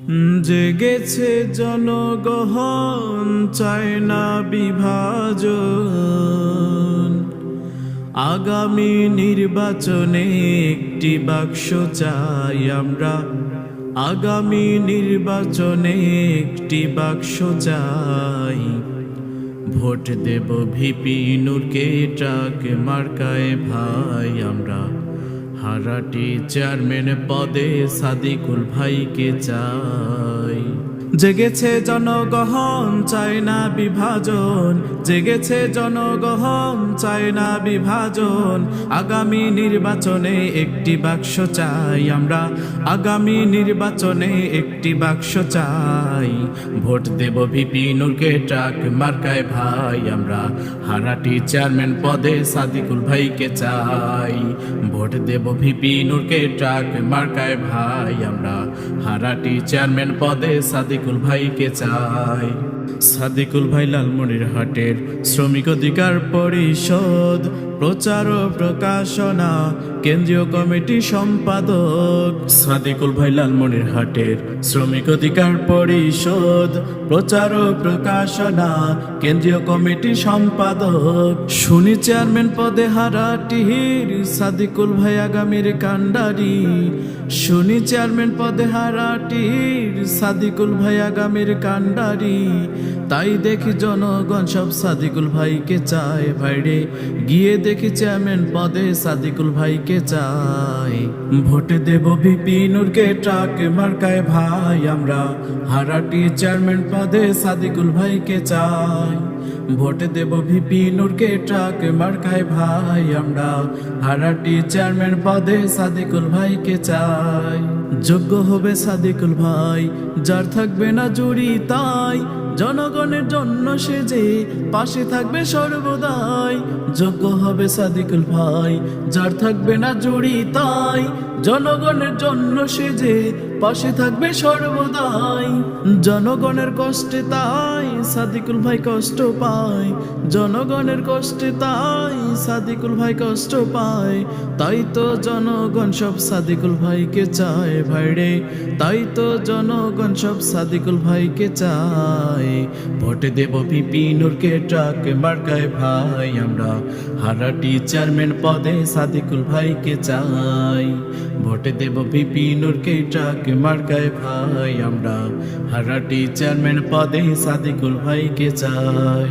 জেগেছে জনগণ, চায় না বিভাজন। আগামী নির্বাচনে একটি বাক্স চাই আমরা, আগামী নির্বাচনে একটি বাক্স চাই। ভোট দেব ভিপি নূরকে, ট্রাক মার্কায় ভাই আমরা। হারাটি চেয়ারম্যান পদে সাদিকুল ভাইকে চাই। জেগেছে জনগণ, চায় না বিভাজন। জেগেছে জনগণ, চায় না বিভাজন। আগামী নির্বাচনে একটি বাক্স চাই আমরা, আগামী নির্বাচনে একটি বাক্স চাই। ভোট দেব ভিপি নূরকে, ট্রাক মার্কায় ভাই আমরা। হারাটি চেয়ারম্যান পদে সাদিকুল ভাইকে চাই। ভোট দেব ভিপি নূরকে, ট্রাক মার্কায় ভাই আমরা। হারাটি চেয়ারম্যান পদে সাদিকুল ভাইকে চাই। সাদিকুল ভাই লালমনিরহাটের শ্রমিক অধিকার পরিষদ প্রচার ও প্রকাশনা কেন্দ্রীয় কমিটি সম্পাদক। সাদিকুল ভাই লালমনিরহাটের শ্রমিক অধিকার পরিষদ প্রচার ও প্রকাশনা কেন্দ্রীয় কমিটি সম্পাদক। শুনি চেয়ারম্যান পদে হারাটির সাদিকুল ভাই আগামীর কান্ডারি। শুনি চেয়ারম্যান পদে হারাটির সাদিকুল ভাই আগামীর কান্ডারি। তাই দেখি জনগণ সব সাদিকুল ভাইকে চায় ভাইরে, গিয়ে দেখি চেয়ারম্যান পদে সাদিকুল ভাইকে চাই। ভোট দেব ভিপি নূরকে, ট্রাক মার্কায় ভাই আমরা। হারাটি চেয়ারম্যান পদে সাদিকুল ভাইকে চাই। ভোট দেব ভিপি নূরকে, ট্রাক মার্কায় ভাই আমরা। হারাটি চেয়ারম্যান পদে সাদিকুল ভাইকে চাই। যোগ্য হবে সাদিকুল ভাই, যার থাকবে না জুড়ি তাই। জনগণের জন্য সে যে পাশে থাকবে সর্বদাই। যোগ্য হবে সাদিকুল ভাই, যার থাকবে না জুড়ি তাই। জনগণের জন্য সে যে পাশে থাকবে সর্বদাই। জনগণের কষ্টে তাই সাদিকুল ভাই কষ্ট পায়। জনগণের কষ্টে তাই সাদিকুল ভাই কষ্ট পায়। তাই তো জনগণ সব সাদিকুল ভাইকে চায় ভাইরে, তাই তো জনগণ সব সাদিকুল ভাইকে চায়। ভোট দেব ভিপি নূরকে, ট্রাক মার্কায় ভাই আমরা। হারাটি চেয়ারম্যান পদে সাদিকুল ভাইকে চাই। ভোট দেব ভিপি নূরকে, ট্রাক মার্কায় ভাই আমরা। হারাটি চেয়ারম্যান পদে সাদিকুল ভাইকে চাই।